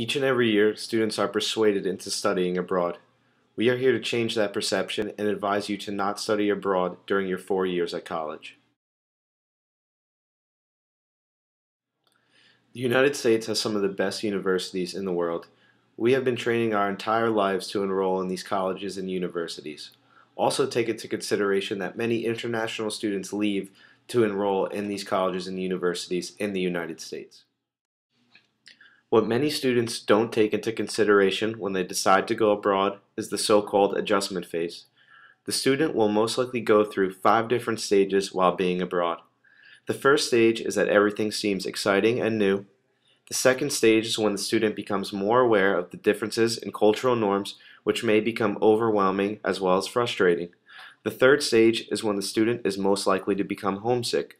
Each and every year, students are persuaded into studying abroad. We are here to change that perception and advise you to not study abroad during your 4 years at college. The United States has some of the best universities in the world. We have been training our entire lives to enroll in these colleges and universities. Also take into consideration that many international students leave to enroll in these colleges and universities in the United States. What many students don't take into consideration when they decide to go abroad is the so-called adjustment phase. The student will most likely go through 5 different stages while being abroad. The first stage is that everything seems exciting and new. The second stage is when the student becomes more aware of the differences in cultural norms, which may become overwhelming as well as frustrating. The third stage is when the student is most likely to become homesick.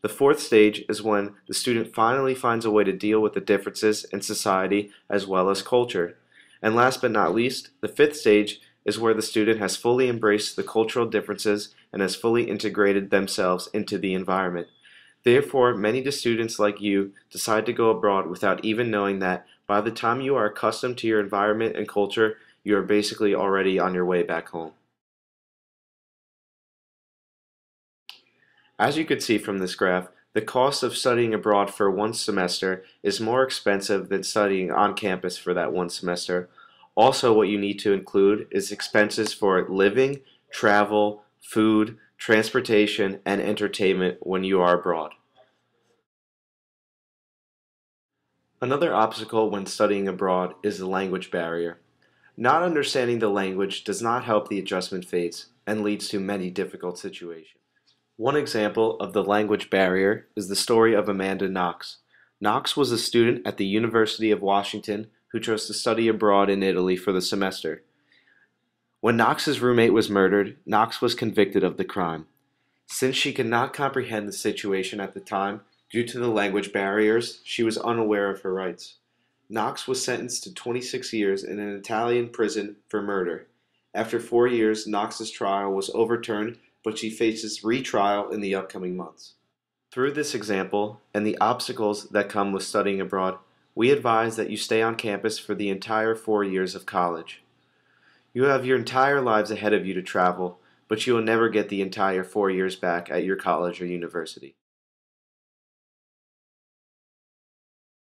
The fourth stage is when the student finally finds a way to deal with the differences in society as well as culture. And last but not least, the fifth stage is where the student has fully embraced the cultural differences and has fully integrated themselves into the environment. Therefore, many of the students like you decide to go abroad without even knowing that by the time you are accustomed to your environment and culture, you are basically already on your way back home. As you could see from this graph, the cost of studying abroad for one semester is more expensive than studying on campus for that one semester. Also, what you need to include is expenses for living, travel, food, transportation, and entertainment when you are abroad. Another obstacle when studying abroad is the language barrier. Not understanding the language does not help the adjustment phase and leads to many difficult situations. One example of the language barrier is the story of Amanda Knox. Knox was a student at the University of Washington who chose to study abroad in Italy for the semester. When Knox's roommate was murdered, Knox was convicted of the crime. Since she could not comprehend the situation at the time due to the language barriers, she was unaware of her rights. Knox was sentenced to 26 years in an Italian prison for murder. After 4 years, Knox's trial was overturned, but she faces retrial in the upcoming months. Through this example and the obstacles that come with studying abroad, we advise that you stay on campus for the entire 4 years of college. You have your entire lives ahead of you to travel, but you will never get the entire 4 years back at your college or university.